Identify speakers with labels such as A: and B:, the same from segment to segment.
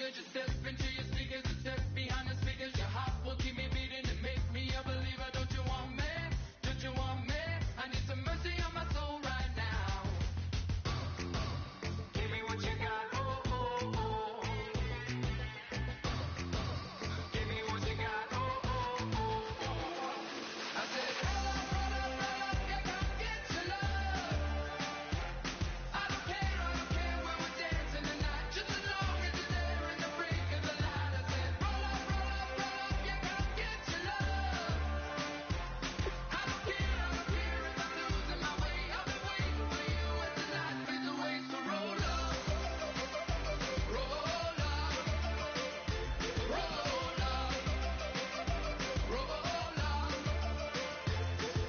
A: Sugar, just step into your speakers and step behind the speakers. Your heart will keep me beating and make me a believer. Don't you want me? Don't you want me? I need some mercy on my soul right now. Give me what you got, oh, oh, oh. Give me what you got, oh, oh, oh, oh. I said, roll up, yeah, come get your love. I don't care when we're dancing tonight, just as long as you're there in the break of the light. I said, roll up, yeah, come get your love. I don't care if I'm losing my way. I'll be waiting for you as the night fades away. So roll up, roll up, roll up, roll up.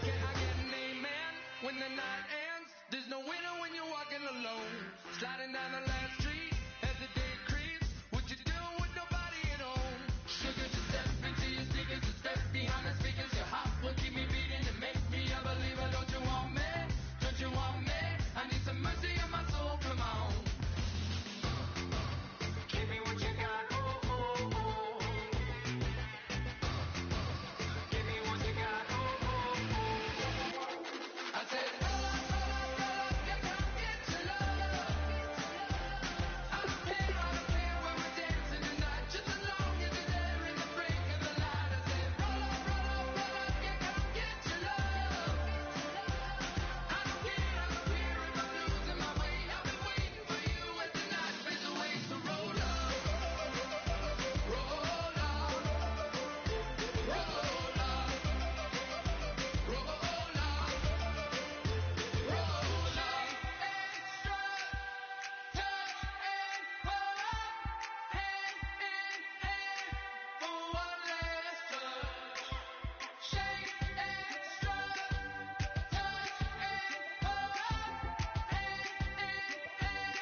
A: Can I get an amen when the night ends? There's no winner when you're walking alone. Sliding down the last street as the day creeps. What you doing with nobody at home? Sugar, just step into your sneakers and step behind the speakers. Your heart will keep me beating and make me a believer. Don't you want me? Don't you want me? I need some mercy on my soul. Come on. Give me what you got. Oh, oh, oh. Give me what you got. Oh, oh, oh. I said, roll up, yeah, come get your love. I don't care when we're dancing tonight, just as long as you're there in the break of the light. I said, roll up, yeah, come get your love. I don't care if I'm losing my way. I'll be waiting for you as the night fades away. So roll up, roll up, roll up, roll up, roll up. Extra touch and pull up, hand in hand for one last touch. Shake extra touch and pull up, hand in hand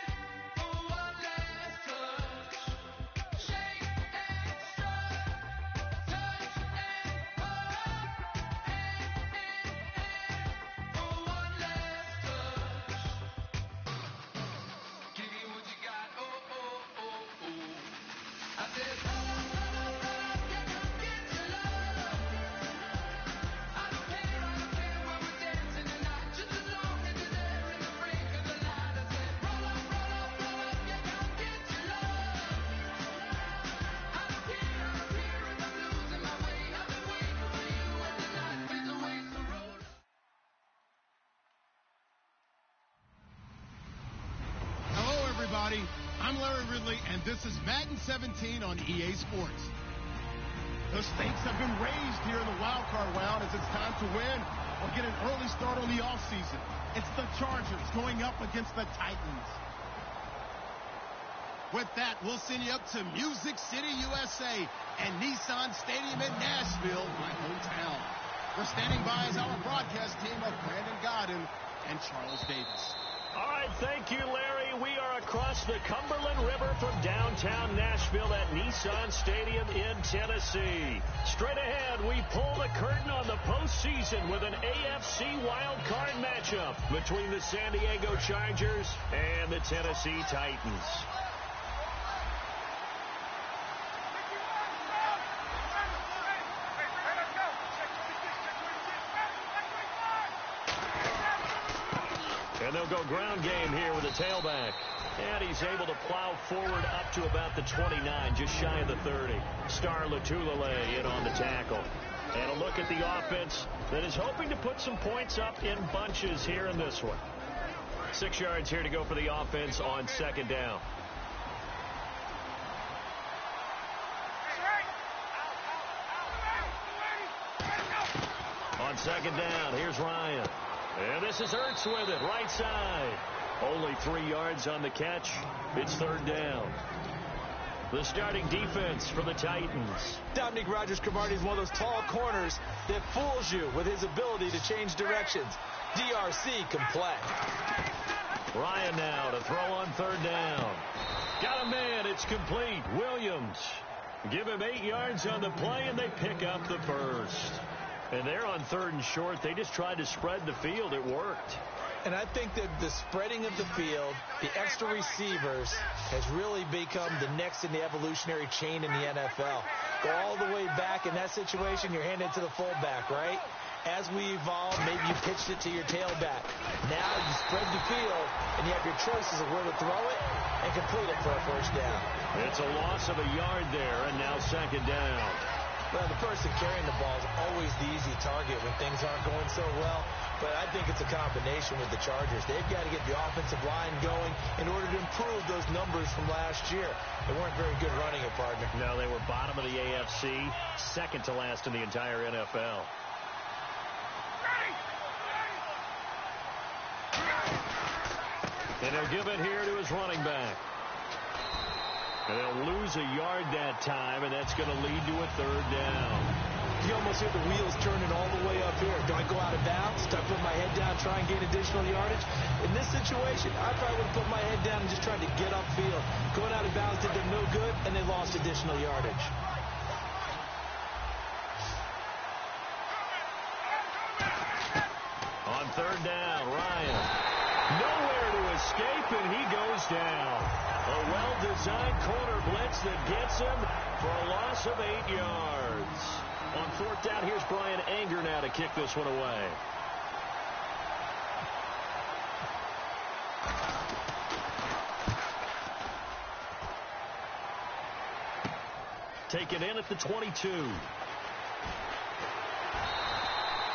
A: for one last touch. Shake extra touch and pull up, hand in hand for one last touch. Give me what you got, oh, oh, oh, oh. I said, roll up, yeah, come get your love. I don't care when we're dancing tonight, just as long as you're there in the break of the light. I said, roll up, yeah, come get your love. I don't care if I'm losing my way. I'll be waiting for you as the night fades away. So roll up.
B: Hello, everybody. I'm Larry Ridley, and this is Madden 17 on EA Sports. The stakes have been raised here in the wild card round as it's time to win or get an early start on the offseason. It's the Chargers going up against the Titans. With that, we'll send you up to Music City, USA, and Nissan Stadium in Nashville, my hometown. We're standing by as our broadcast team of Brandon Godden and Charles Davis.
C: All right, thank you, Larry. We are across the Cumberland River from downtown Nashville at Nissan Stadium in Tennessee. Straight ahead, we pull the curtain on the postseason with an AFC wildcard matchup between the San Diego Chargers and the Tennessee Titans. And they'll go ground game here with a tailback. And he's able to plow forward up to about the 29, just shy of the 30. Star Latulele in on the tackle. And a look at the offense that is hoping to put some points up in bunches here in this one. 6 yards here to go for the offense on second down. On second down, here's Ryan. And this is Ertz with it, right side. Only 3 yards on the catch. It's third down. The starting defense for the Titans.
D: Dominique Rodgers-Cromartie is one of those tall corners that fools you with his ability to change directions. DRC can play.
C: Ryan now to throw on third down. Got a man, it's complete. Williams. Give him 8 yards on the play, and they pick up the first. And they're on third and short. They just tried to spread the field. It worked.
D: And I think that the spreading of the field, the extra receivers, has really become the next in the evolutionary chain in the NFL. Go all the way back in that situation, you're handed to the fullback, right? As we evolve, maybe you pitched it to your tailback. Now you spread the field, and you have your choices of where to throw it and complete it for a first down.
C: It's a loss of a yard there, and now second down.
D: Well, the person carrying the ball is always the easy target when things aren't going so well. But I think it's a combination with the Chargers. They've got to get the offensive line going in order to improve those numbers from last year. They weren't very good running it, partner.
C: No, they were bottom of the AFC, second to last in the entire NFL. And he'll give it here to his running back. And they'll lose a yard that time, and that's going to lead to a third down.
D: You almost hear the wheels turning all the way up here. Do I go out of bounds? Do I put my head down, try and gain additional yardage? In this situation, I probably would have put my head down and just tried to get upfield. Going out of bounds did them no good, and they lost additional yardage.
C: On third down, Ryan. Nowhere to escape, and he goes down. A well-designed corner blitz that gets him for a loss of 8 yards. On fourth down, here's Brian Anger now to kick this one away. Taken in at the 22.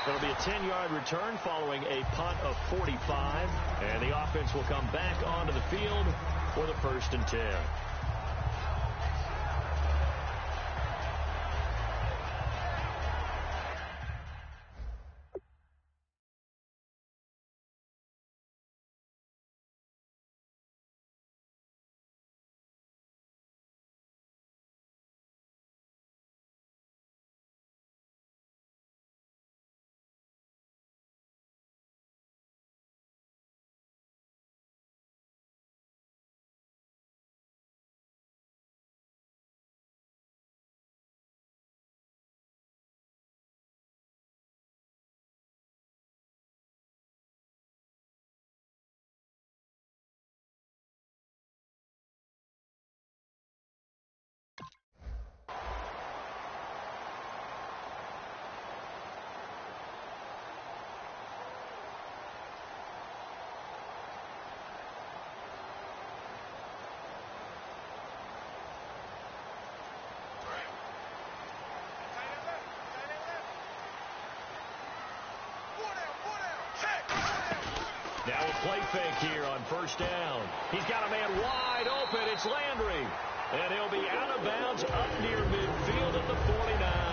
C: It'll be a 10-yard return following a punt of 45. And the offense will come back onto the field for the 1st and 10. Now a play fake here on first down. He's got a man wide open. It's Landry. And he'll be out of bounds up near midfield at the 49.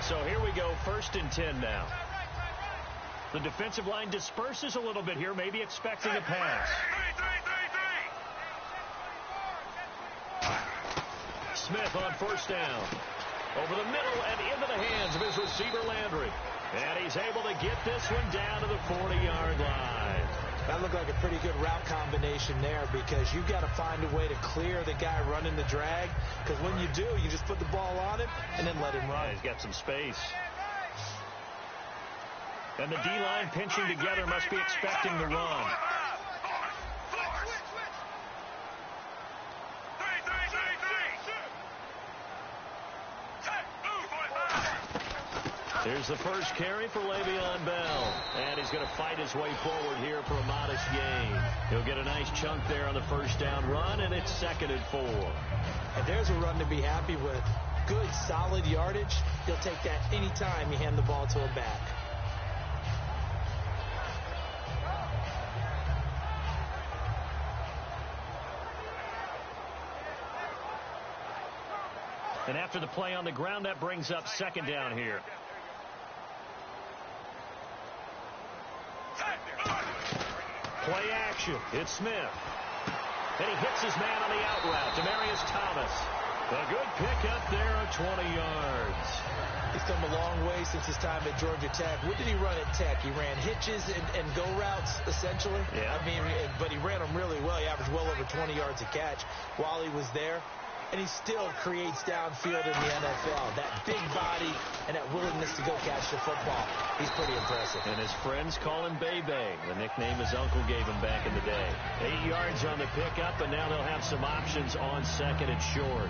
C: So here we go, 1st and 10 now. The defensive line disperses a little bit here, maybe expecting a pass. Smith on first down. Over the middle and into the hands of his receiver, Landry. And he's able to get this one down to the 40-yard line.
D: That looked like a pretty good route combination there because you've got to find a way to clear the guy running the drag. Because when you do, you just put the ball on him and then let him run.
C: Yeah, he's got some space. And the D-line pinching together must be expecting the run. Here's the first carry for Le'Veon Bell. And he's going to fight his way forward here for a modest gain. He'll get a nice chunk there on the first down run, and it's 2nd and 4.
D: And there's a run to be happy with. Good, solid yardage. He'll take that any time you hand the ball to a back.
C: And after the play on the ground, that brings up 2nd down here. Play action. It's Smith. And he hits his man on the out route, Demaryius Thomas. A good pickup there of 20 yards.
D: He's come a long way since his time at Georgia Tech. What did he run at Tech? He ran hitches and go routes, essentially.
C: Yeah.
D: I mean, but he ran them really well. He averaged well over 20 yards a catch while he was there. And he still creates downfield in the NFL. That big body and that willingness to go catch the football. He's pretty impressive.
C: And his friends call him Bebe, the nickname his uncle gave him back in the day. 8 yards on the pickup, and now they'll have some options on second and short.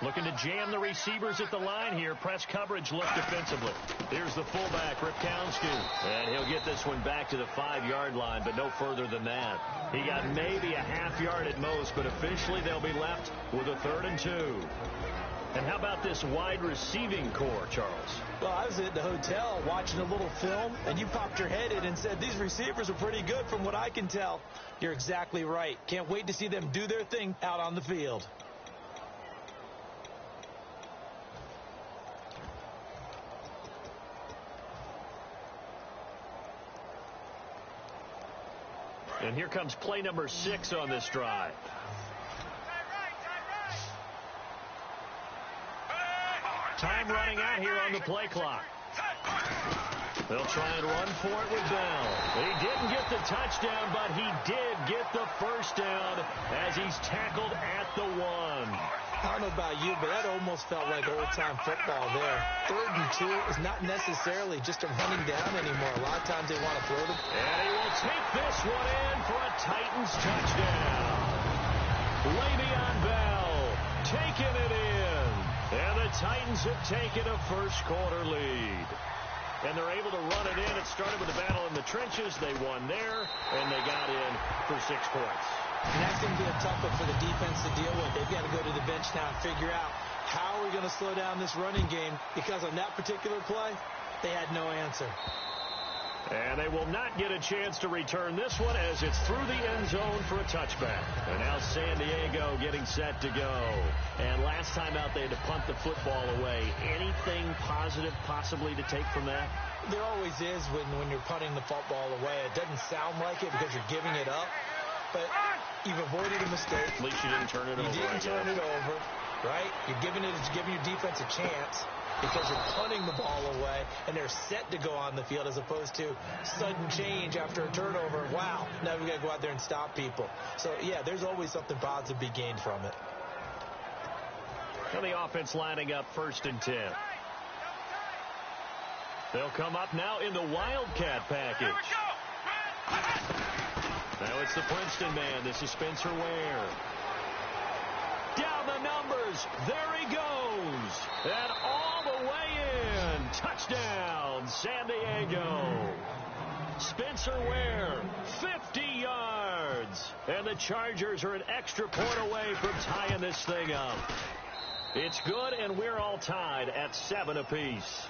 C: Looking to jam the receivers at the line here. Press coverage look defensively. Here's the fullback, Ripkowski. And he'll get this one back to the 5-yard line, but no further than that. He got maybe a half yard at most, but officially they'll be left with a 3rd and 2. And how about this wide receiving core, Charles?
D: Well, I was at the hotel watching a little film, and you popped your head in and said, these receivers are pretty good from what I can tell. You're exactly right. Can't wait to see them do their thing out on the field.
C: And here comes play number 6 on this drive. Time running out here on the play clock. They'll try and run for it with Bell. He didn't get the touchdown, but he did get the first down as he's tackled at the 1.
D: I don't know about you, but that almost felt like old-time football there. 3rd and 2 is not necessarily just a running down anymore. A lot of times they want to throw them.
C: And he will take this one in for a Titans touchdown. Le'Veon Bell taking it in. And the Titans have taken a first-quarter lead. And they're able to run it in. It started with a battle in the trenches. They won there, and they got in for 6 points.
D: And that's going to be a tough one for the defense to deal with. They've got to go to the bench now and figure out how are we going to slow down this running game, because on that particular play, they had no answer.
C: And they will not get a chance to return this one as it's through the end zone for a touchback. And now San Diego getting set to go. And last time out, they had to punt the football away. Anything positive possibly to take from that?
D: There always is when you're punting the football away. It doesn't sound like it because you're giving it up. But you've avoided a mistake.
C: At least you didn't turn it over.
D: You didn't turn it over, right? You're giving your defense a chance because you're punting the ball away, and they're set to go on the field as opposed to sudden change after a turnover. Wow, now we got to go out there and stop people. So, yeah, there's always something positive to be gained from it.
C: And the offense lining up 1st and 10. They'll come up now in the Wildcat package. Now it's the Princeton man. This is Spencer Ware. Down the numbers. There he goes. And all the way in. Touchdown, San Diego. Spencer Ware, 50 yards. And the Chargers are an extra point away from tying this thing up. It's good, and we're all tied at 7 apiece.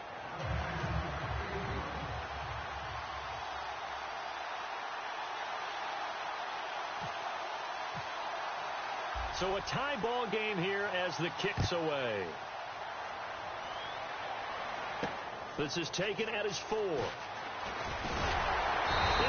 C: So a tie ball game here as the kick's away. This is taken at his 4. And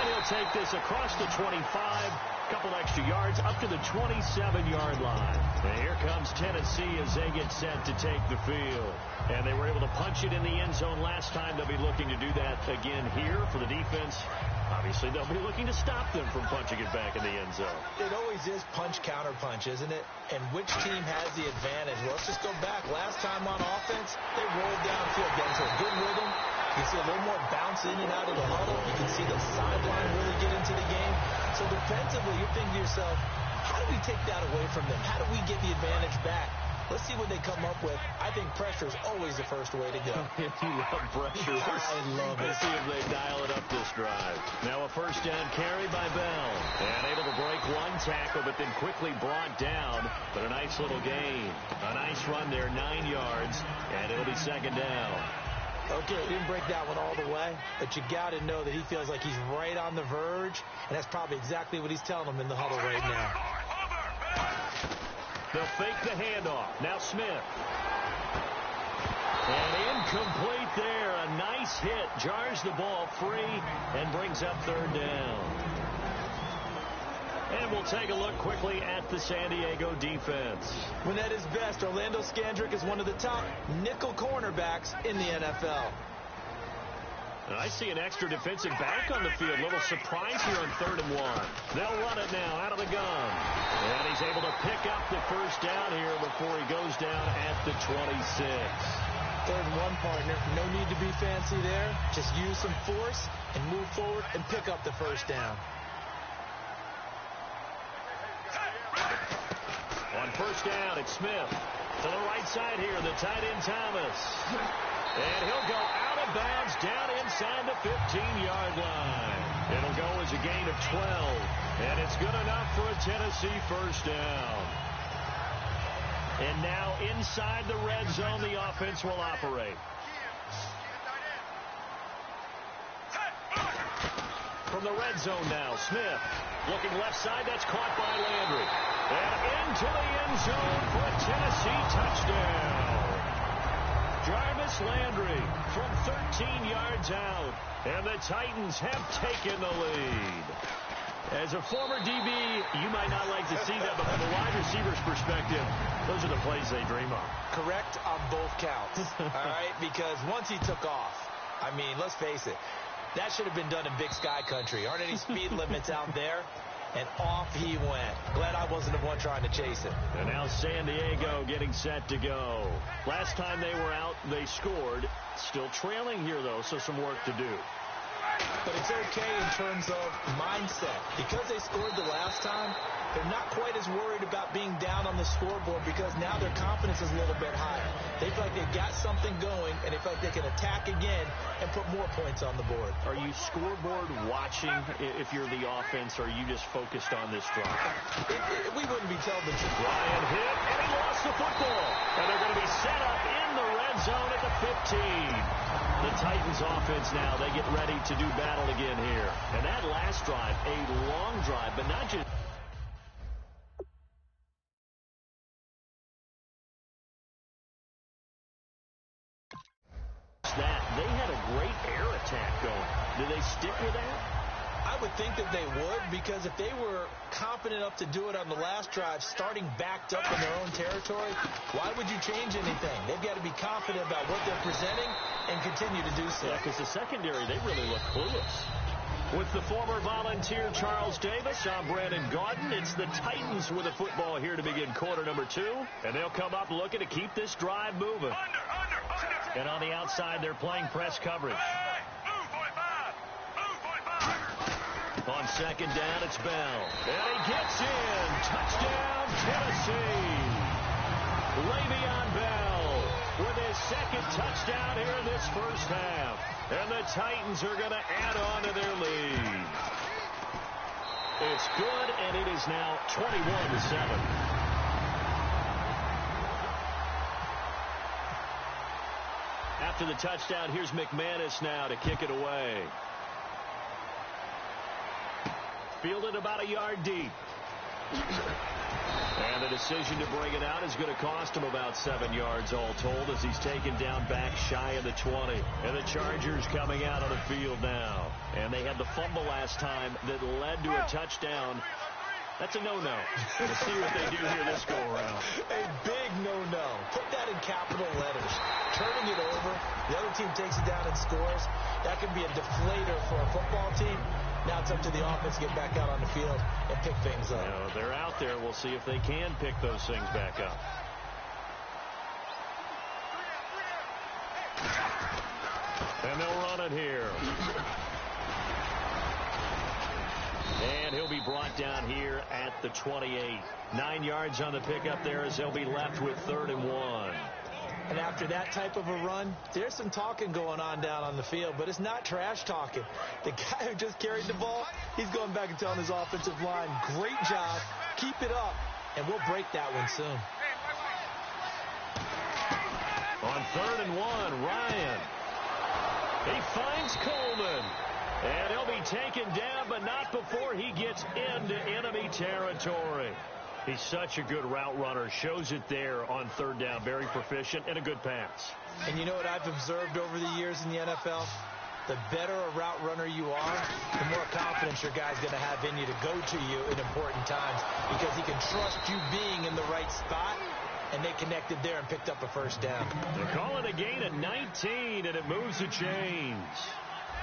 C: he'll take this across the 25. Couple extra yards up to the 27-yard line. And here comes Tennessee as they get set to take the field. And they were able to punch it in the end zone last time. They'll be looking to do that again here for the defense. Obviously, they'll be looking to stop them from punching it back in the end zone.
D: It always is punch, counter punch, isn't it? And which team has the advantage? Well, let's just go back. Last time on offense, they rolled downfield, got into a good rhythm. You can see a little more bounce in and out of the huddle. You can see the sideline really get into the game. So defensively, you're thinking to yourself, how do we take that away from them? How do we get the advantage back? Let's see what they come up with. I think pressure is always the first way to go.
C: You love pressure.
D: I love it.
C: Let's see if they dial it up this drive. Now a first down carry by Bell. And able to break one tackle, but then quickly brought down. But a nice little gain. A nice run there, 9 yards. And it'll be 2nd down.
D: Okay, he didn't break that one all the way, but you got to know that he feels like he's right on the verge, and that's probably exactly what he's telling them in the huddle right now.
C: They'll fake the handoff. Now Smith. And incomplete there. A nice hit. Jars the ball free and brings up 3rd down. And we'll take a look quickly at the San Diego defense.
D: When at his best, Orlando Scandrick is one of the top nickel cornerbacks in the NFL.
C: And I see an extra defensive back on the field. Little surprise here on 3rd and 1. They'll run it now out of the gun. And he's able to pick up the first down here before he goes down at the 26.
D: 3rd and 1, partner. No need to be fancy there. Just use some force and move forward and pick up the first down.
C: On first down, it's Smith. To the right side here, the tight end Thomas. And he'll go out of bounds down inside the 15-yard line. It'll go as a gain of 12. And it's good enough for a Tennessee first down. And now inside the red zone, the offense will operate. From the red zone now, Smith looking left side. That's caught by Landry. And into the end zone for a Tennessee touchdown. Jarvis Landry from 13 yards out. And the Titans have taken the lead. As a former DB, you might not like to see that, but from a wide receiver's perspective, those are the plays they dream of.
D: Correct on both counts. All right, because once he took off, I mean, let's face it, that should have been done in Big Sky country. Aren't any speed limits out there? And off he went. Glad I wasn't the one trying to chase it.
C: And now San Diego getting set to go. Last time they were out, they scored. Still trailing here, though, so some work to do.
D: But it's okay in terms of mindset. Because they scored the last time, they're not quite as worried about being down on the scoreboard because now their confidence is a little bit higher. They feel like they've got something going, and they feel like they can attack again and put more points on the board.
C: Are you scoreboard watching if you're the offense, or are you just focused on this drive?
D: We wouldn't be telling the truth.
C: Ryan hit, and he lost the football. And they're going to be set up in the red zone at the 15. The Titans offense now, they get ready to do battle again here. And that last drive, a long drive, but not just... that. They had a great air attack going. Do they stick with that?
D: I would think that they would, because if they were confident enough to do it on the last drive, starting backed up in their own territory, why would you change anything? They've got to be confident about what they're presenting and continue to do so.
C: Yeah, because the secondary, they really look clueless. With the former Volunteer Charles Davis, I'm Brandon Gaudin. It's the Titans with the football here to begin quarter number 2. And they'll come up looking to keep this drive moving. And on the outside, they're playing press coverage. On second down, it's Bell. And he gets in. Touchdown, Tennessee. Le'Veon Bell with his second touchdown here in this first half. And the Titans are going to add on to their lead. It's good, and it is now 21-7. After the touchdown, here's McManus now to kick it away. Fielded about a yard deep. And the decision to bring it out is going to cost him about 7 yards all told, as he's taken down back shy of the 20. And the Chargers coming out on the field now. And they had the fumble last time that led to a touchdown. That's a no-no. We'll see what they do here this go-around.
D: A big no-no. Put that in capital letters. Turning it over, the other team takes it down and scores. That can be a deflator for a football team. Now it's up to the offense to get back out on the field and pick things up.
C: You know, they're out there. We'll see if they can pick those things back up. And they'll run it here. And he'll be brought down here at the 28. 9 yards on the pickup there as they'll be left with 3rd and 1.
D: And after that type of a run, there's some talking going on down on the field, but it's not trash talking. The guy who just carried the ball, he's going back and telling his offensive line, great job, keep it up, and we'll break that one soon.
C: On 3rd and 1, Ryan. He finds Coleman. And he'll be taken down, but not before he gets into enemy territory. He's such a good route runner. Shows it there on 3rd down. Very proficient and a good pass.
D: And you know what I've observed over the years in the NFL? the better a route runner you are, the more confidence your guy's going to have in you to go to you in important times because he can trust you being in the right spot, and they connected there and picked up a first down.
C: They call it a gain of 19, and it moves the chains.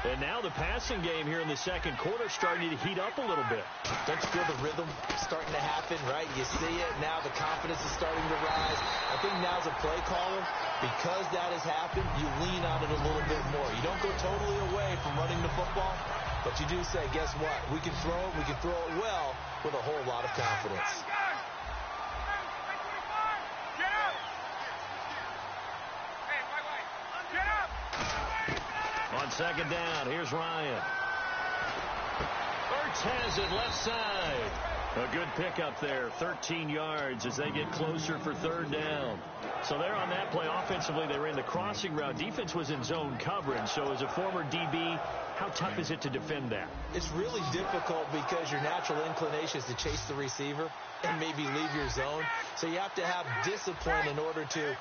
C: And now the passing game here in the second quarter starting to heat up a little bit.
D: Don't you feel the rhythm starting to happen, right? You see it. Now the confidence is starting to rise. I think now as a play caller, because that has happened, you lean on it a little bit more. You don't go totally away from running the football, but you do say, guess what? We can throw it. We can throw it well with a whole lot of confidence.
C: On second down, here's Ryan. Ertz has it left side. A good pickup there, 13 yards as they get closer for third down. So they're on that play. Offensively, they ran the crossing route. Defense was in zone coverage. So as a former DB, how tough is it to defend that?
D: It's really difficult because your natural inclination is to chase the receiver and maybe leave your zone. So you have to have discipline in order to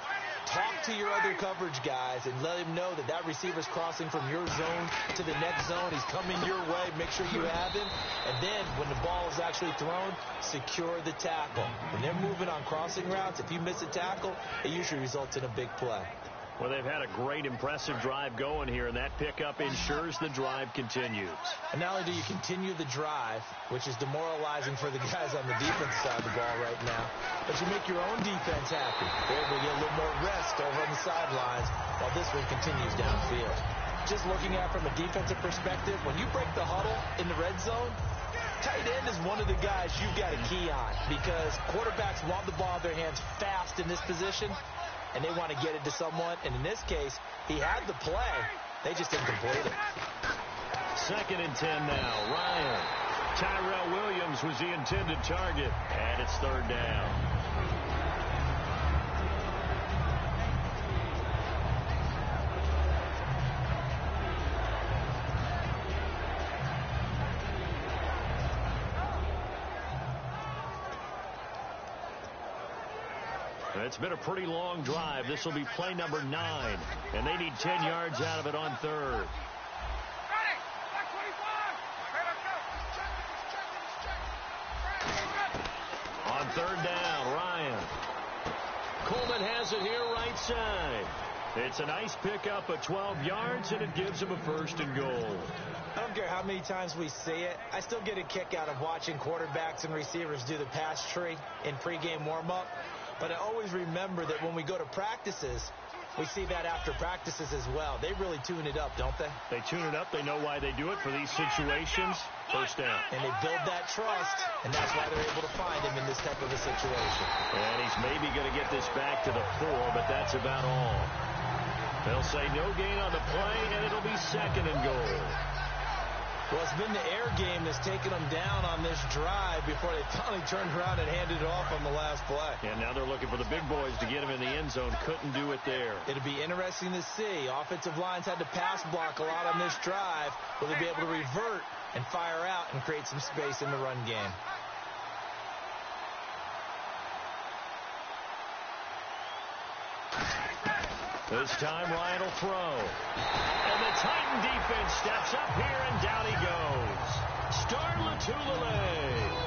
D: talk to your other coverage guys and let him know that that receiver's crossing from your zone to the next zone. He's coming your way. Make sure you have him. And then when the ball is actually thrown, secure the tackle. When they're moving on crossing routes, if you miss a tackle, it usually results in a big play.
C: Well, they've had a great, impressive drive going here, and that pickup ensures the drive continues.
D: And not only do you continue the drive, which is demoralizing for the guys on the defense side of the ball right now, but you make your own defense happy. They're able to get a little more rest over on the sidelines while this one continues downfield. Just looking at it from a defensive perspective, when you break the huddle in the red zone, tight end is one of the guys you've got a key on because quarterbacks want the ball in their hands fast in this position, and they want to get it to someone. And in this case, he had the play. They just didn't complete it.
C: 2nd and 10 now. Ryan. Tyrell Williams was the intended target, and it's third down. It's been a pretty long drive. This will be play number 9, and they need 10 yards out of it on third. On third down, Ryan. Coleman has it here right side. It's a nice pickup of 12 yards, and it gives him a 1st and goal.
D: I don't care how many times we see it. I still get a kick out of watching quarterbacks and receivers do the pass tree in pregame warm-up. But I always remember that when we go to practices, we see that after practices as well. They really tune it up, don't they?
C: They tune it up. They know why they do it for these situations. First down.
D: And they build that trust, and that's why they're able to find him in this type of a situation.
C: And he's maybe going to get this back to the 4, but that's about all. They'll say no gain on the play, and it'll be 2nd and goal.
D: Well, it's been the air game that's taken them down on this drive before they finally turned around and handed it off on the last play.
C: And now they're looking for the big boys to get him in the end zone. Couldn't do it there.
D: It'll be interesting to see. Offensive lines had to pass block a lot on this drive. Will they be able to revert and fire out and create some space in the run game?
C: This time Ryan will throw. And the Titan defense steps up here, and down he goes. Star Latulele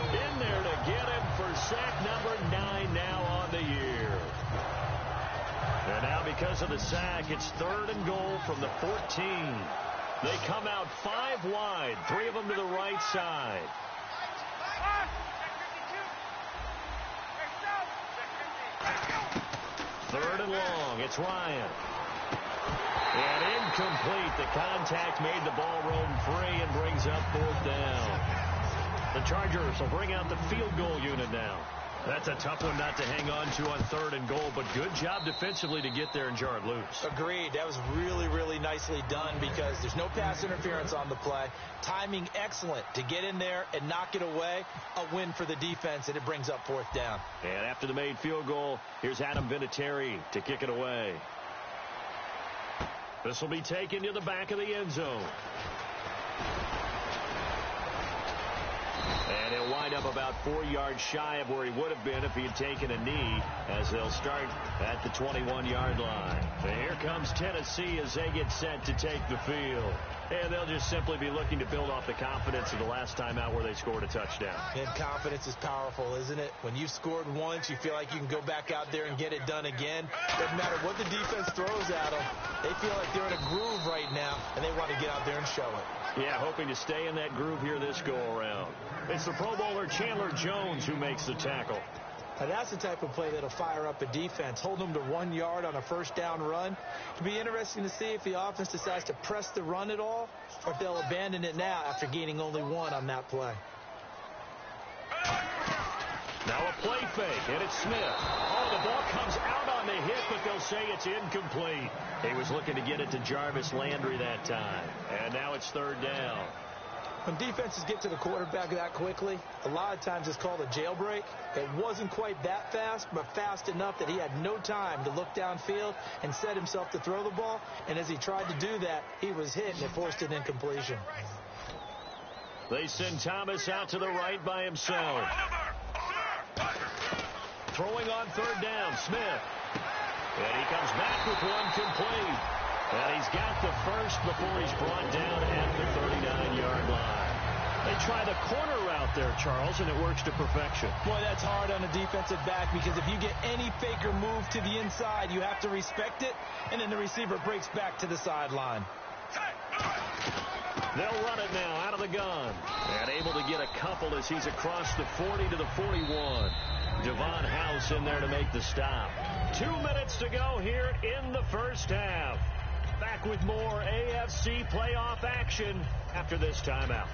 C: in there to get him for sack number 9 now on the year. And now because of the sack, it's 3rd and goal from the 14. They come out 5 wide, 3 of them to the right side. Third and long. It's Ryan. And incomplete. The contact made the ball roam free and brings up 4th down. The Chargers will bring out the field goal unit now. That's a tough one not to hang on to on 3rd and goal, but good job defensively to get there and jar it loose.
D: Agreed. That was really, really nicely done because there's no pass interference on the play. Timing excellent to get in there and knock it away. A win for the defense, and it brings up 4th down.
C: And after the made field goal, here's Adam Vinatieri to kick it away. This will be taken to the back of the end zone. And he'll wind up about 4 yards shy of where he would have been if he had taken a knee, as they'll start at the 21-yard line. And here comes Tennessee as they get set to take the field. And they'll just simply be looking to build off the confidence of the last time out where they scored a touchdown.
D: And confidence is powerful, isn't it? When you've scored once, you feel like you can go back out there and get it done again. Doesn't matter what the defense throws at them. They feel like they're in a groove right now, and they want to get out there and show it.
C: Yeah, hoping to stay in that groove here this go-around. It's the Pro Bowler Chandler Jones who makes the tackle.
D: Now that's the type of play that'll fire up a defense. Hold them to 1 yard on a first down run. It'll be interesting to see if the offense decides to press the run at all, or if they'll abandon it now after gaining only 1 on that play.
C: Now a play fake, and it's Smith. Oh, the ball comes out on the hit, but they'll say it's incomplete. He was looking to get it to Jarvis Landry that time. And now it's 3rd down.
D: When defenses get to the quarterback that quickly, a lot of times it's called a jailbreak. It wasn't quite that fast, but fast enough that he had no time to look downfield and set himself to throw the ball. And as he tried to do that, he was hit, and it forced an incompletion.
C: They send Thomas out to the right by himself. Throwing on 3rd down, Smith. And he comes back with one complete. And he's got the first before he's brought down at the 39-yard line. They try the corner route there, Charles, and it works to perfection.
D: Boy, that's hard on a defensive back, because if you get any fake or move to the inside, you have to respect it, and then the receiver breaks back to the sideline.
C: They'll run it now out of the gun. And able to get a couple as he's across the 40 to the 41. Devon House in there to make the stop. 2 minutes to go here in the first half. Back with more AFC playoff action after this timeout.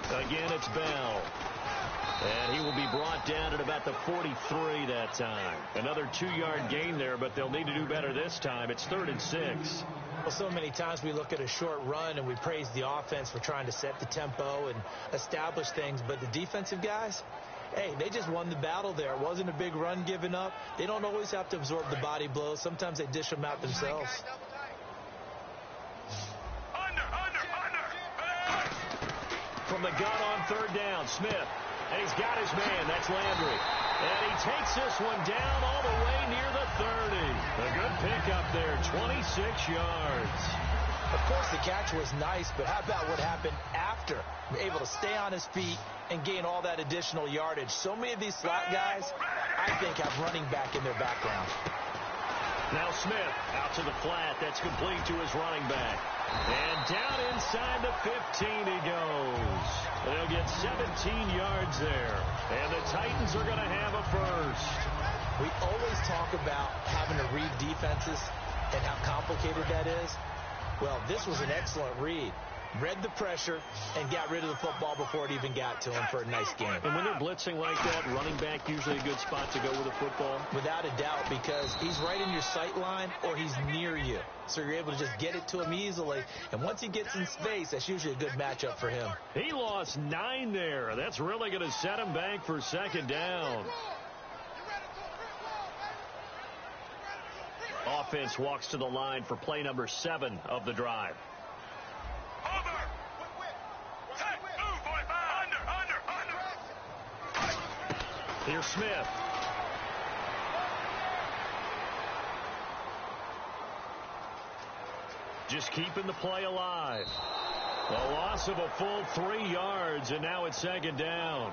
C: Again, it's Bell. And he will be brought down at about the 43 that time. Another 2-yard gain there, but they'll need to do better this time. It's 3rd and 6.
D: Well, so many times we look at a short run and we praise the offense for trying to set the tempo and establish things. But the defensive guys, hey, they just won the battle there. It wasn't a big run given up. They don't always have to absorb the body blows. Sometimes they dish them out themselves.
C: From the gun on 3rd down, Smith. And he's got his man. That's Landry. And he takes this one down all the way near the 30. A good pickup there, 26 yards.
D: Of course, the catch was nice, but how about what happened after? Able to stay on his feet and gain all that additional yardage. So many of these slot guys, I think, have running back in their background.
C: Now Smith out to the flat. That's complete to his running back. And down inside the 15 he goes. They'll get 17 yards there. And the Titans are going to have a first.
D: We always talk about having to read defenses and how complicated that is. Well, this was an excellent read. Read the pressure and got rid of the football before it even got to him for a nice game.
C: And when they're blitzing like that, running back usually a good spot to go with the football?
D: Without a doubt, because he's right in your sight line or he's near you. So you're able to just get it to him easily. And once he gets in space, that's usually a good matchup for him.
C: He lost 9 there. That's really going to set him back for 2nd down. Offense walks to the line for play number 7 of the drive. Here's Smith. Just keeping the play alive. A loss of a full 3 yards, and now it's 2nd down.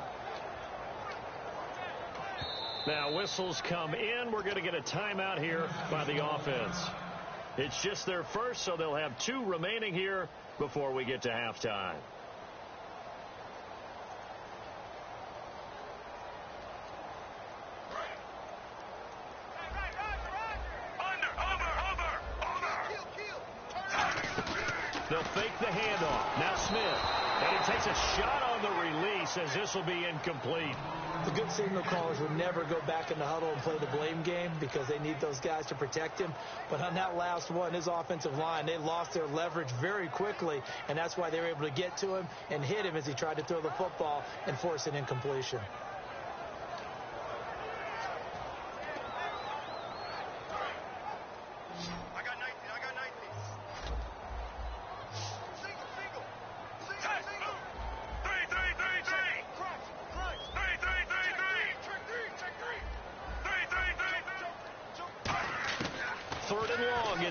C: Now whistles come in. We're going to get a timeout here by the offense. It's just their first, so they'll have 2 remaining here before we get to halftime. They'll fake the handoff. Now Smith. And he takes a shot on the release as this will be incomplete.
D: The good signal callers would never go back in the huddle and play the blame game because they need those guys to protect him. But on that last one, his offensive line, they lost their leverage very quickly, and that's why they were able to get to him and hit him as he tried to throw the football and force an incompletion.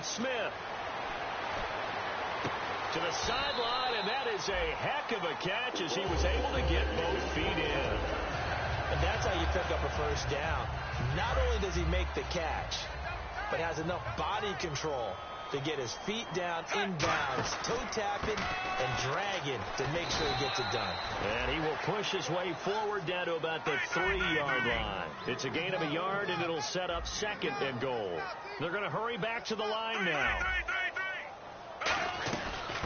C: It's Smith. To the sideline, and that is a heck of a catch as he was able to get both feet in.
D: And that's how you pick up a first down. Not only does he make the catch, but has enough body control to get his feet down inbounds, toe tapping and dragging to make sure he gets it done.
C: And he will push his way forward down to about the 3-yard line. It's a gain of a yard, and it'll set up 2nd and goal. They're going to hurry back to the line now.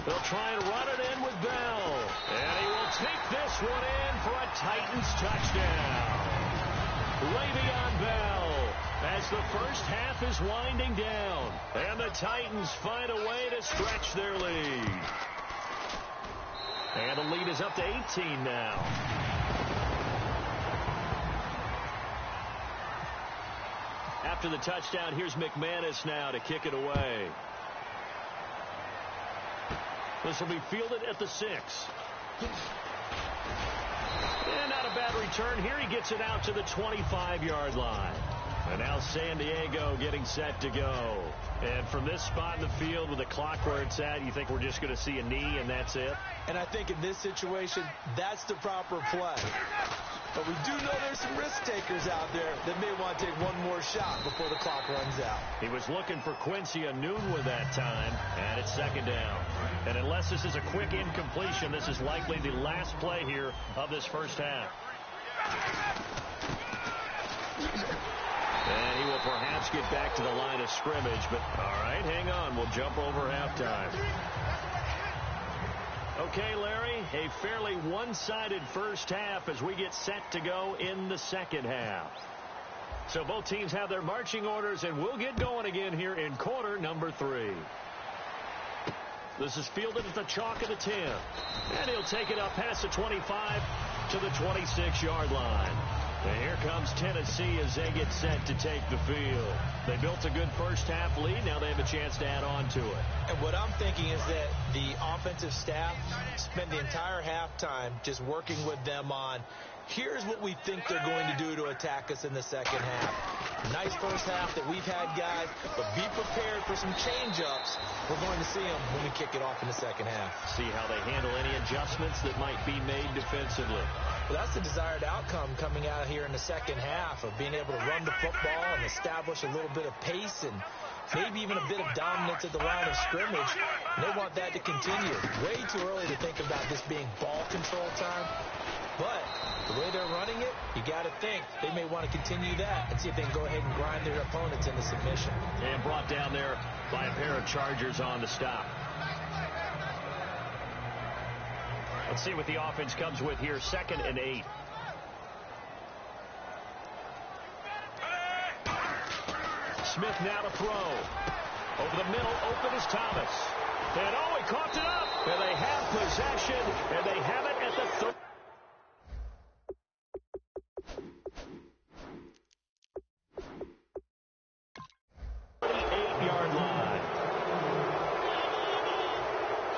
C: They'll try and run it in with Bell. And he will take this one in for a Titans touchdown. Le'Veon Bell as the first half is winding down. And the Titans find a way to stretch their lead. And the lead is up to 18 now. After the touchdown, here's McManus now to kick it away. This will be fielded at the 6. And not a bad return here. He gets it out to the 25-yard line. And now San Diego getting set to go. And from this spot in the field with the clock where it's at, you think we're just going to see a knee and that's it?
D: And I think in this situation, that's the proper play. But we do know there's some risk takers out there that may want to take one more shot before the clock runs out.
C: He was looking for Quincy Enunwa that time, and it's 2nd down. And unless this is a quick incompletion, this is likely the last play here of this first half. And he will perhaps get back to the line of scrimmage, but all right, hang on. We'll jump over halftime. Okay, Larry, a fairly one-sided first half as we get set to go in the second half. So both teams have their marching orders, and we'll get going again here in quarter number 3. This is fielded at the chalk of the 10. And he'll take it up past the 25 to the 26-yard line. And here comes Tennessee as they get set to take the field. They built a good first half lead. Now they have a chance to add on to it.
D: And what I'm thinking is that the offensive staff spent the entire halftime just working with them on, here's what we think they're going to do to attack us in the second half. Nice first half that we've had, guys, but be prepared for some change-ups. We're going to see them when we kick it off in the second half.
C: See how they handle any adjustments that might be made defensively.
D: Well, that's the desired outcome coming out here in the second half of being able to run the football and establish a little bit of pace and maybe even a bit of dominance at the line of scrimmage. And they want that to continue. Way too early to think about this being ball control time. But the way they're running it, you got to think they may want to continue that and see if they can go ahead and grind their opponents into submission.
C: And brought down there by a pair of Chargers on the stop. Let's see what the offense comes with here. 2nd and 8. Smith now to throw. Over the middle, open is Thomas. And oh, he coughed it up. And they have possession, and they have it at the 38-yard line.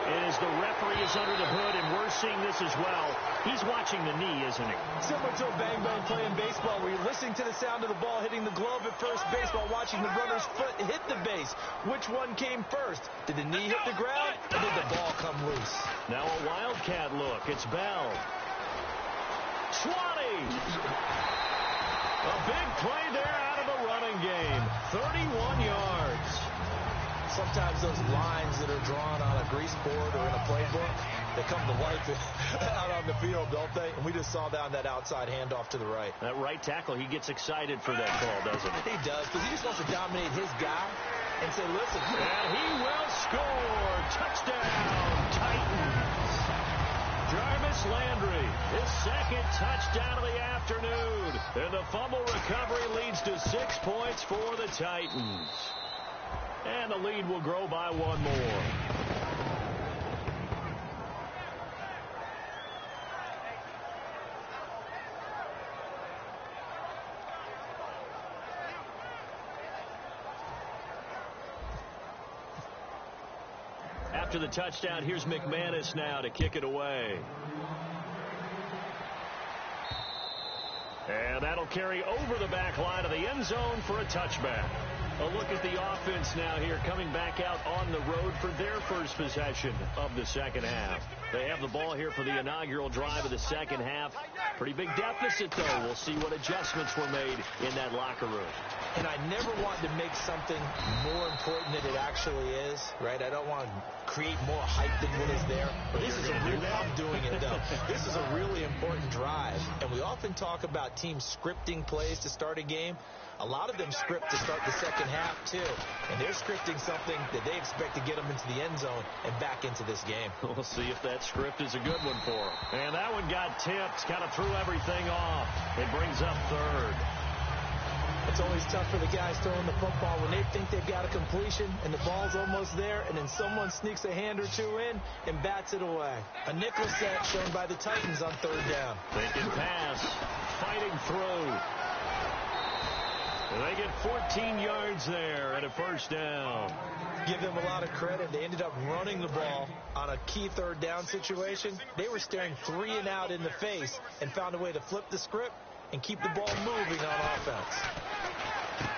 C: As the referee is under the hood, and we're seeing this as well. He's watching the knee, isn't he?
D: Similar to a bang-bang play in baseball where you're listening to the sound of the ball hitting the glove at first base while watching the runner's foot hit the base. Which one came first? Did the knee hit the ground, or did the ball come loose?
C: Now a wildcat look. It's Bell. Swanee! A big play there out of the running game. 31 yards.
D: Sometimes those lines that are drawn on a grease board or in a playbook, they come to life out on the field, don't they? And we just saw down that outside handoff to the right.
C: That right tackle, he gets excited for that call, doesn't he?
D: He does, because he just wants to dominate his guy and say, listen.
C: And he will score. Touchdown, Titans. Jarvis Landry, his 2nd touchdown of the afternoon. And the fumble recovery leads to 6 points for the Titans. And the lead will grow by 1 more. After the touchdown, here's McManus now to kick it away. And that'll carry over the back line of the end zone for a touchback. A look at the offense now here, coming back out on the road for their first possession of the second half. They have the ball here for the inaugural drive of the second half. Pretty big deficit, though. We'll see what adjustments were made in that locker room.
D: And I never want to make something more important than it actually is, right? I don't want to create more hype than what is there. But this is I'm doing it, though. This is a really important drive. And we often talk about teams scripting plays to start a game. A lot of them script to start the second half, too. And they're scripting something that they expect to get them into the end zone and back into this game.
C: We'll see if that script is a good one for them. And that one got tipped, kind of threw everything off. It brings up third.
D: It's always tough for the guys throwing the football when they think they've got a completion and the ball's almost there, and then someone sneaks a hand or two in and bats it away. A nickel set shown by the Titans on third down.
C: Taking pass, fighting through. And they get 14 yards there and a first down.
D: Give them a lot of credit. They ended up running the ball on a key third down situation. They were staring 3 and out in the face and found a way to flip the script and keep the ball moving on offense.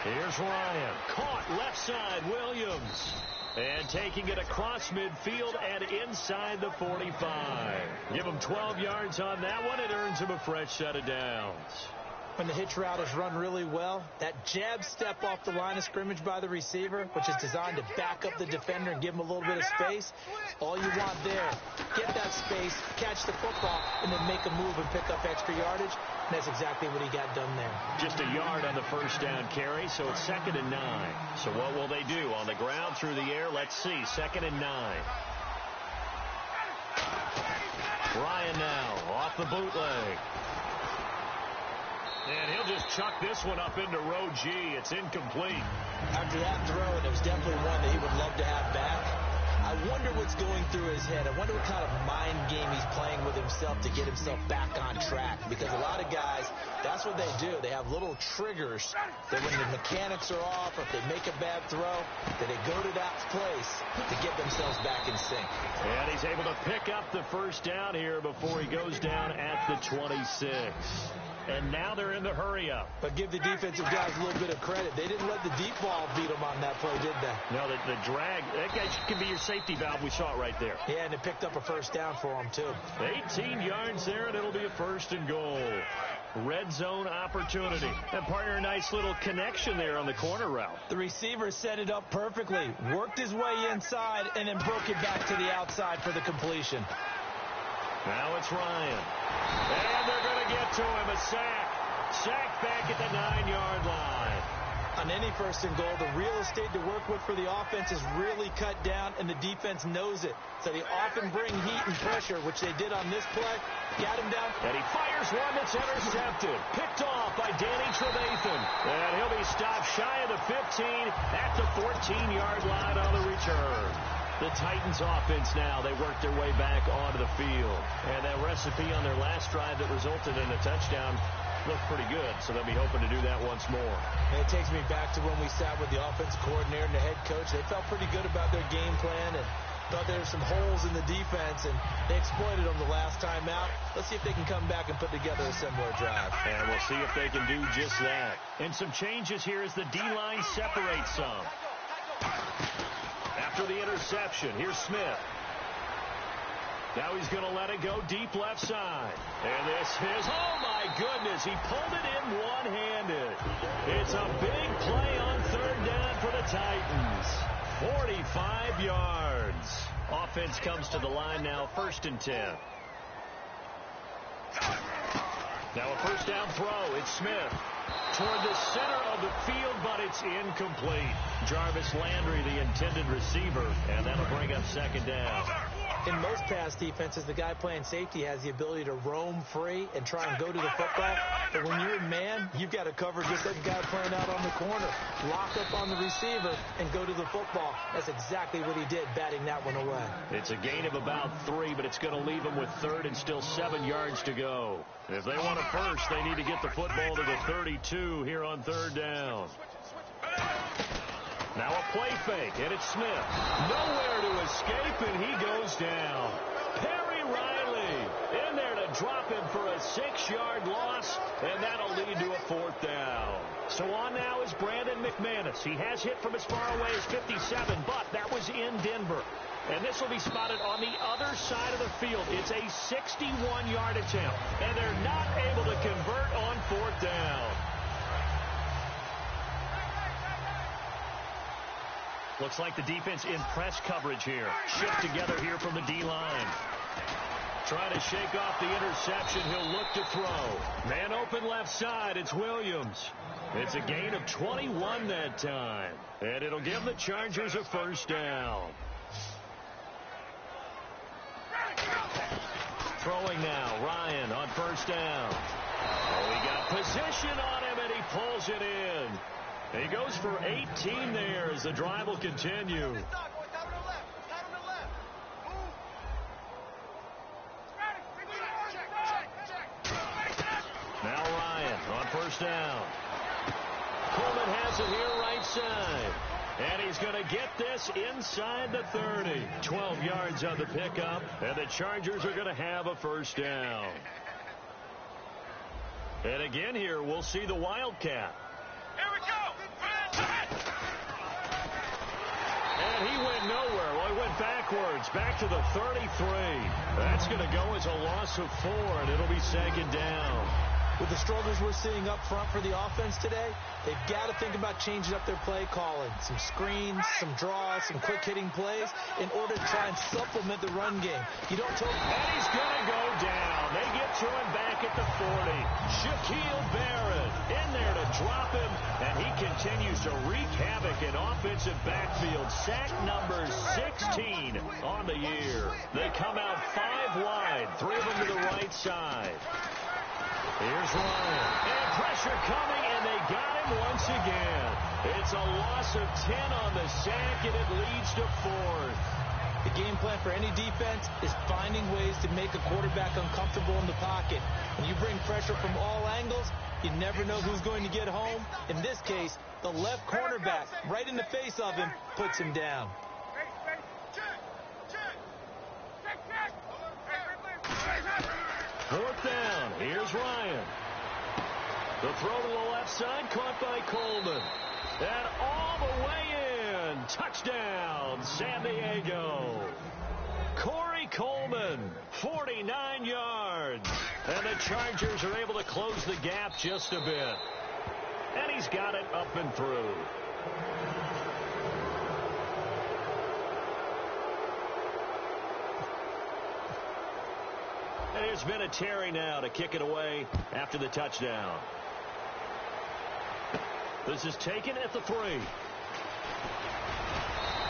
C: Here's Ryan. Caught left side, Williams. And taking it across midfield and inside the 45. Give him 12 yards on that one. It earns him a fresh set of downs.
D: When the hitch route is run really well, that jab step off the line of scrimmage by the receiver, which is designed to back up the defender and give him a little bit of space, all you want there, get that space, catch the football, and then make a move and pick up extra yardage. And that's exactly what he got done there.
C: Just a yard on the first down carry, so it's 2nd and 9. So what will they do? On the ground, through the air? Let's see. 2nd and 9. Ryan now off the bootleg. And he'll just chuck this one up into row G. It's incomplete.
D: After that throw, it was definitely one that he would love to have back. I wonder what's going through his head. I wonder what kind of mind game he's playing with himself to get himself back on track. Because a lot of guys, that's what they do. They have little triggers that when the mechanics are off or if they make a bad throw, that they go to that place to get themselves back in sync.
C: And he's able to pick up the first down here before he goes down at the 26. And now they're in the hurry-up.
D: But give the defensive guys a little bit of credit. They didn't let the deep ball beat them on that play, did they?
C: No, the drag, that guy can be your safety valve. We saw it right there.
D: Yeah, and it picked up a first down for them, too.
C: 18 yards there, and it'll be a 1st and goal. Red zone opportunity. And partner, a nice little connection there on the corner route.
D: The receiver set it up perfectly, worked his way inside, and then broke it back to the outside for the completion.
C: Now it's Ryan. And they're going to get to him. A sack. Sack back at the 9-yard line.
D: On any 1st and goal, the real estate to work with for the offense is really cut down, and the defense knows it. So they often bring heat and pressure, which they did on this play. Got him down.
C: And he fires one that's intercepted. Picked off by Danny Trevathan. And he'll be stopped shy of the 15 at the 14-yard line on the return. The Titans offense now, they work their way back onto the field. And that recipe on their last drive that resulted in a touchdown looked pretty good, so they'll be hoping to do that once more.
D: And it takes me back to when we sat with the offensive coordinator and the head coach. They felt pretty good about their game plan and thought there were some holes in the defense, and they exploited them the last time out. Let's see if they can come back and put together a similar drive.
C: And we'll see if they can do just that. And some changes here as the D-line separates some. After the interception, here's Smith. Now he's going to let it go deep left side. And this is, oh my goodness, he pulled it in one-handed. It's a big play on 3rd down for the Titans. 45 yards. Offense comes to the line now, 1st and 10. Now a 1st down throw. It's Smith toward the center of the field, but it's incomplete. Jarvis Landry, the intended receiver, and that'll bring up 2nd down.
D: In most pass defenses, the guy playing safety has the ability to roam free and try and go to the football. But when you're in man, you've got to cover just like the guy playing out on the corner. Lock up on the receiver and go to the football. That's exactly what he did, batting that one away.
C: It's a gain of about 3, but it's going to leave him with 3rd and still 7 yards to go. If they want a first, they need to get the football to the 32 here on 3rd down. Now a play fake, and it's Smith. Nowhere to escape, and he goes down. Perry Riley in there to to drop him for a 6-yard loss, and that'll lead to a 4th down. So on now is Brandon McManus. He has hit from as far away as 57, but that was in Denver. And this will be spotted on the other side of the field. It's a 61-yard attempt, and they're not able to convert on 4th down. Looks like the defense in press coverage here. Shift together here from the D-line. Trying to shake off the interception. He'll look to throw. Man open left side. It's Williams. It's a gain of 21 that time. And it'll give the Chargers a 1st down. Throwing now. Ryan on 1st down. Oh, he got position on him, and he pulls it in. He goes for 18 there as the drive will continue. Now Ryan on 1st down. Coleman has it here right side. And he's going to get this inside the 30. 12 yards on the pickup. And the Chargers are going to have a 1st down. And again here, we'll see the Wildcat.
A: Here we go.
C: And he went nowhere. Well, he went backwards, back to the 33. That's going to go as a loss of 4, and it'll be 2nd down.
D: With the struggles we're seeing up front for the offense today, they've got to think about changing up their play calling. Some screens, some draws, some quick-hitting plays in order to try and supplement the run game. You don't tell...
C: And he's going to go down. They get to him back at the 40. Shaquille Barrett in there to drop him, and he continues to wreak havoc in offensive backfield. Sack number 16 on the year. They come out 5 wide, 3 of them to the right side. Here's Ryan. And pressure coming, and they got him once again. It's a loss of 10 on the sack, and it leads to 4th.
D: The game plan for any defense is finding ways to make a quarterback uncomfortable in the pocket. When you bring pressure from all angles, you never know who's going to get home. In this case, the left cornerback, right in the face of him, puts him down.
C: 4th down. Here's Ryan. The throw to the left side, caught by Coleman. And all the way in. Touchdown, San Diego. Corey Coleman, 49 yards. And the Chargers are able to close the gap just a bit. And he's got it up and through. And it's Vinatieri now to kick it away after the touchdown. This is taken at the 3.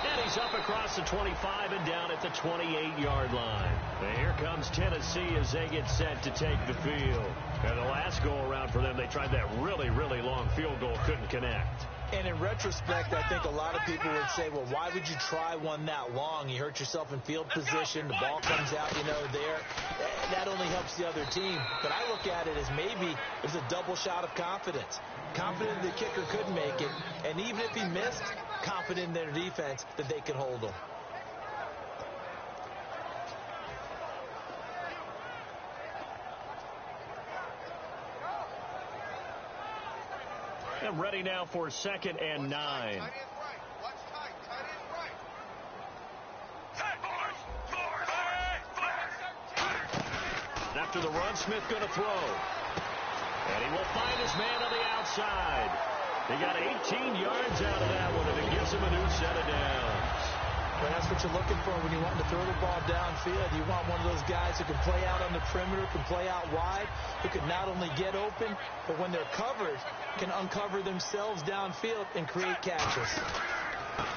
C: And he's up across the 25 and down at the 28-yard line. And here comes Tennessee as they get set to take the field. And the last go-around for them, they tried that really, really long field goal, couldn't connect.
D: And in retrospect, I think a lot of people would say, well, why would you try one that long? You hurt yourself in field position. The ball comes out, there. That only helps the other team. But I look at it as maybe it was a double shot of confidence. Confident the kicker could make it. And even if he missed, confident in their defense that they could hold him.
C: And ready now for 2nd and 9. After the run, Smith going to throw. And he will find his man on the outside. He got 18 yards out of that one, and it gives him a new set of downs.
D: But that's what you're looking for when you want to throw the ball downfield. You want one of those guys who can play out on the perimeter, can play out wide, who can not only get open, but when they're covered, can uncover themselves downfield and create catches.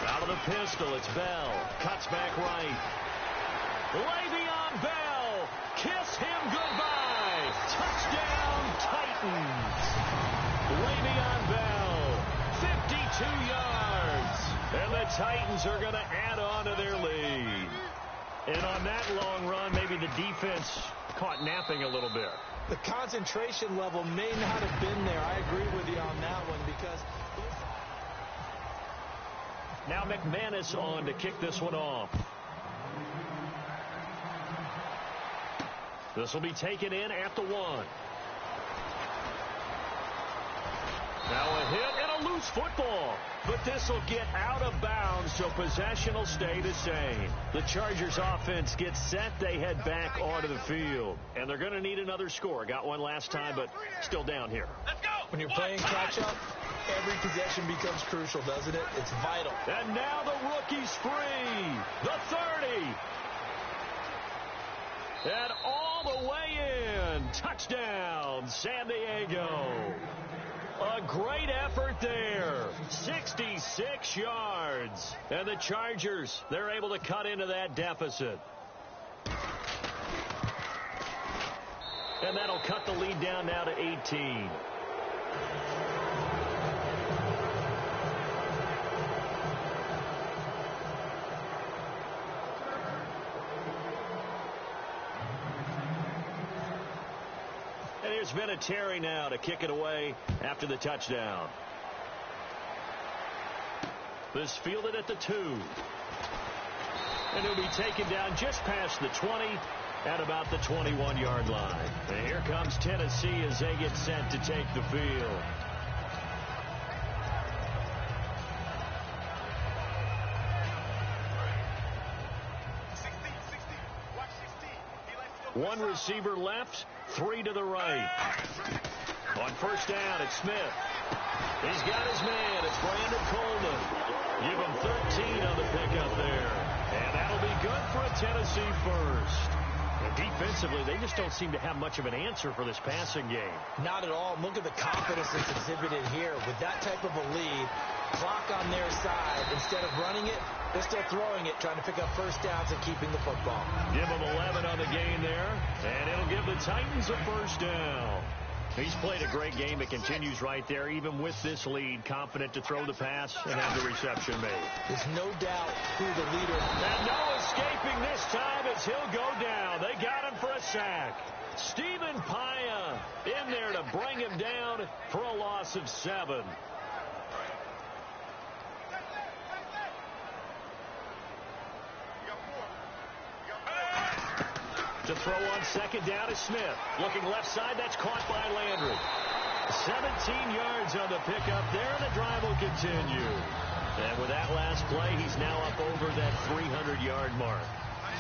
C: Out of the pistol, it's Bell. Cuts back right. Le'Veon Bell. Kiss him goodbye. Touchdown, Titans. Le'Veon Bell, 52 yards. And the Titans are going to add on to their lead. And on that long run, maybe the defense caught napping a little bit.
D: The concentration level may not have been there. I agree with you on that one because...
C: Now McManus on to kick this one off. This will be taken in at the 1. Now a hit and a loose football. But this will get out of bounds, so possession will stay the same. The Chargers offense gets set. They head back onto the field. And they're going to need another score. Got one last time, but still down here.
A: Let's go.
D: When you're playing catch-up, every possession becomes crucial, doesn't it? It's vital.
C: And now the rookie's free. The 30. And all the way in. Touchdown, San Diego. A great effort there. 66 yards. And the Chargers, they're able to cut into that deficit. And that'll cut the lead down now to 18. And there's been a Terry now to kick it away after the touchdown. This fielded at the 2. And he'll be taken down just past the 20 at about the 21-yard line. And here comes Tennessee as they get set to take the field. One receiver left, 3 to the right. On first down, it's Smith. He's got his man. It's Brandon Coleman. Give him 13 on the pickup there. And that'll be good for a Tennessee first. And defensively, they just don't seem to have much of an answer for this passing game.
D: Not at all. Look at the confidence that's exhibited here. With that type of a lead, clock on their side, instead of running it, they're still throwing it, trying to pick up first downs and keeping the football.
C: Give them 11 on the gain there, and it'll give the Titans a first down. He's played a great game. It continues right there, even with this lead, confident to throw the pass and have the reception made.
D: There's no doubt who the leader is.
C: And no escaping this time as he'll go down. They got him for a sack. Stephen Paya in there to bring him down for a loss of 7. To throw on second down is Smith. Looking left side, that's caught by Landry. 17 yards on the pickup there, and the drive will continue. And with that last play, he's now up over that 300-yard mark.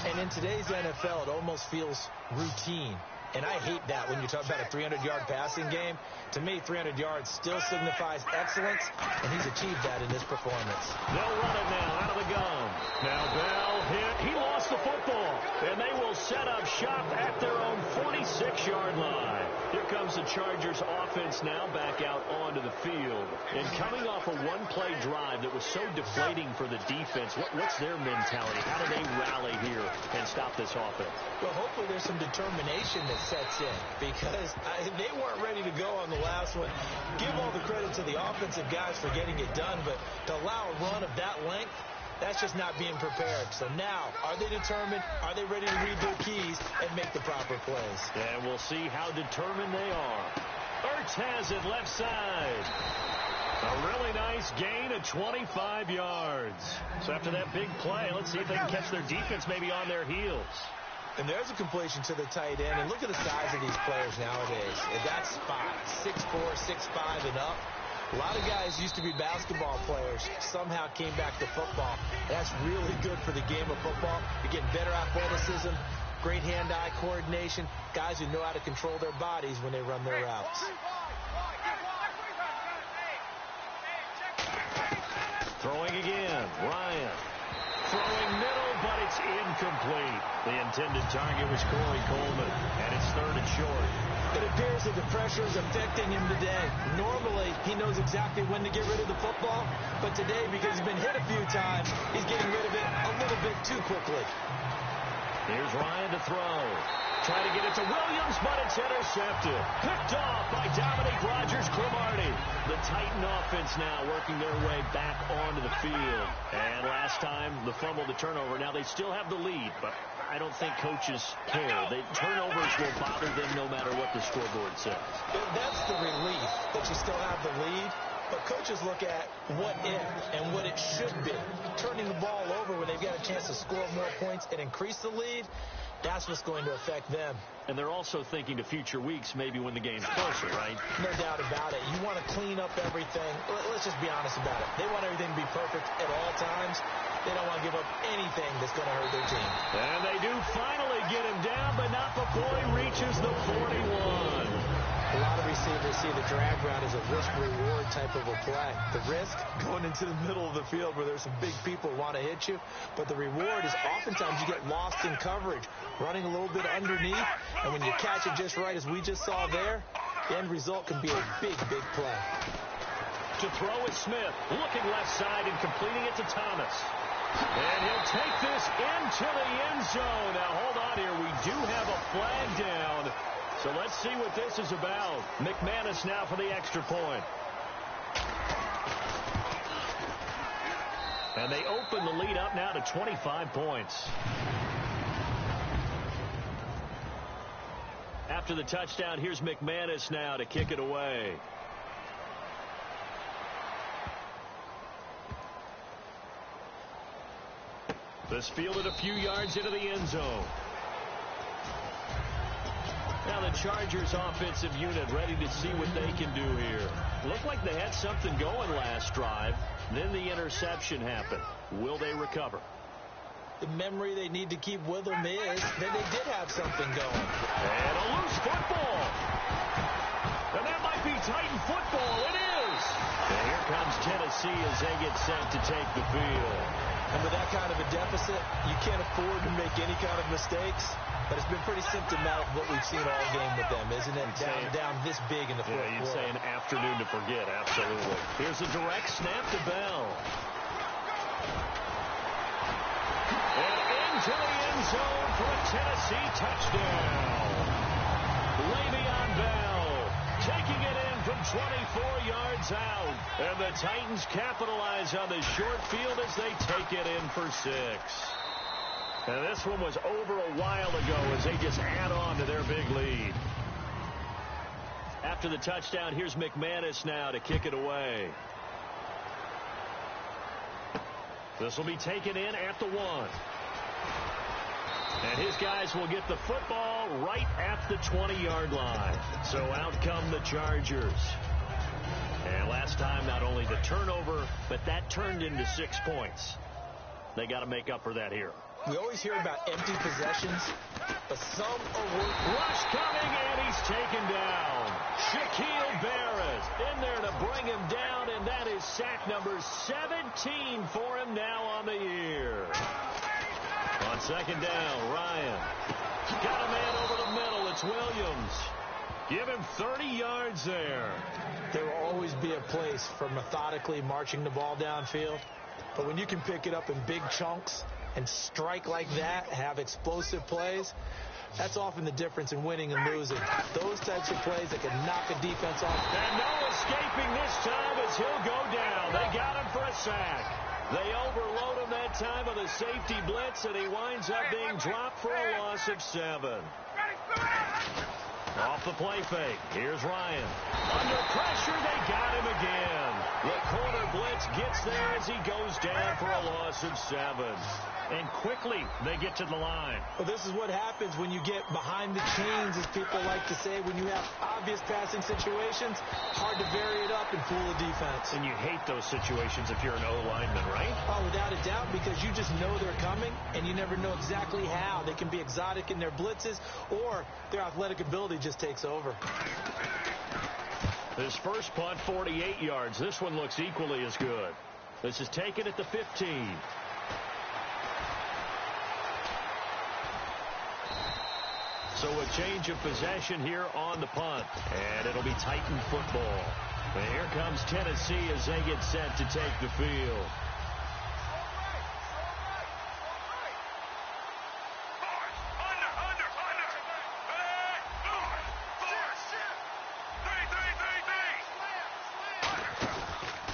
D: And in today's NFL, it almost feels routine. And I hate that when you talk about a 300-yard passing game. To me, 300 yards still signifies excellence, and he's achieved that in this performance.
C: They'll run it now out of the gun. Now Bell hit. He lost the football, and they will set up shop at their own 46-yard line. Here comes the Chargers offense now back out onto the field. And coming off a one-play drive that was so deflating for the defense, what's their mentality? How do they rally here and stop this offense?
D: Well, hopefully there's some determination that sets in, because they weren't ready to go on the last one. Give all the credit to the offensive guys for getting it done, but to allow a run of that length, that's just not being prepared. So now, are they determined? Are they ready to read their keys and make the proper plays?
C: And we'll see how determined they are. Ertz has it left side. A really nice gain of 25 yards. So after that big play, let's see if they can catch their defense maybe on their heels.
D: And there's a completion to the tight end. And look at the size of these players nowadays. At that spot, 6'4", 6'5", and up. A lot of guys used to be basketball players, somehow came back to football. That's really good for the game of football. You're getting better athleticism, great hand-eye coordination, guys who know how to control their bodies when they run their routes.
C: Throwing again, Ryan. Throwing middle, but it's incomplete. The intended target was Corey Coleman, and it's 3rd and short.
D: It appears that the pressure is affecting him today. Normally, he knows exactly when to get rid of the football, but today, because he's been hit a few times, he's getting rid of it a little bit too quickly.
C: Here's Ryan to throw. Trying to get it to Williams, but it's intercepted. Picked off by Dominique Rodgers-Cromartie. The Titan offense now working their way back onto the field. And last time, the fumble, the turnover. Now they still have the lead, but I don't think coaches care. The turnovers will bother them no matter what the scoreboard says.
D: That's the relief that you still have the lead. But coaches look at what if and what it should be. Turning the ball over when they've got a chance to score more points and increase the lead, That's what's going to affect them.
C: And they're also thinking to future weeks, maybe when the game's closer, right?
D: No doubt about it. You want to clean up everything. Let's just be honest about it. They want everything to be perfect at all times. They don't want to give up anything that's going to hurt their team.
C: And they do finally get him down, but not before he reaches the 41.
D: A lot of receivers see the drag route as a risk-reward type of a play. The risk, going into the middle of the field where there's some big people who want to hit you. But the reward is oftentimes you get lost in coverage, running a little bit underneath. And when you catch it just right, as we just saw there, the end result can be a big, big play.
C: To throw is Smith, looking left side and completing it to Thomas. And he'll take this into the end zone. Now, hold on here. We do have a flag down. So let's see what this is about. McManus now for the extra point. And they open the lead up now to 25 points. After the touchdown, here's McManus now to kick it away. This fielded a few yards into the end zone. Now the Chargers offensive unit ready to see what they can do here. Looked like they had something going last drive. Then the interception happened. Will they recover?
D: The memory they need to keep with them is that they did have something going.
C: And a loose football. And that might be Titan football. It is. And here comes Tennessee as they get set to take the field.
D: And with that kind of a deficit, you can't afford to make any kind of mistakes. But it's been pretty symptomatic of what we've seen all game with them, isn't it? Down this big in the fourth quarter.
C: Yeah, you'd say an afternoon to forget, absolutely. Here's a direct snap to Bell. And into the end zone for a Tennessee touchdown. Le'Veon Bell taking it in from 24 yards out. And the Titans capitalize on the short field as they take it in for 6. And this one was over a while ago as they just add on to their big lead. After the touchdown, here's McManus now to kick it away. This will be taken in at the 1. And his guys will get the football right at the 20-yard line. So out come the Chargers. And last time, not only the turnover, but that turned into 6 points. They got to make up for that here.
D: We always hear about empty possessions, but some are worth.
C: Rush coming, and he's taken down. Shaquille Barrett in there to bring him down, and that is sack number 17 for him now on the year. On second down, Ryan. Got a man over the middle. It's Williams. Give him 30 yards there.
D: There will always be a place for methodically marching the ball downfield, but when you can pick it up in big chunks and strike like that, have explosive plays, that's often the difference in winning and losing. Those types of plays that can knock a defense off.
C: And no escaping this time as he'll go down. They got him for a sack. They overload him that time with a safety blitz, and he winds up being dropped for a loss of 7. Off the play fake. Here's Ryan. Under pressure, they got him again. The corner blitz gets there as he goes down for a loss of 7. And quickly, they get to the line.
D: Well, this is what happens when you get behind the chains, as people like to say. When you have obvious passing situations, hard to vary it up and fool the defense.
C: And you hate those situations if you're an O-lineman, right?
D: Oh, without a doubt, because you just know they're coming, and you never know exactly how. They can be exotic in their blitzes, or their athletic ability just takes over.
C: This first punt, 48 yards. This one looks equally as good. This is taken at the 15. So a change of possession here on the punt. And it'll be Titan football. And here comes Tennessee as they get set to take the field.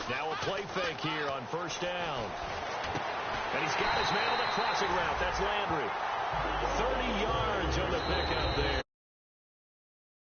C: Now a play fake here on first down. And he's got his man on the crossing route. That's Landry. 30 yards on the pickup there.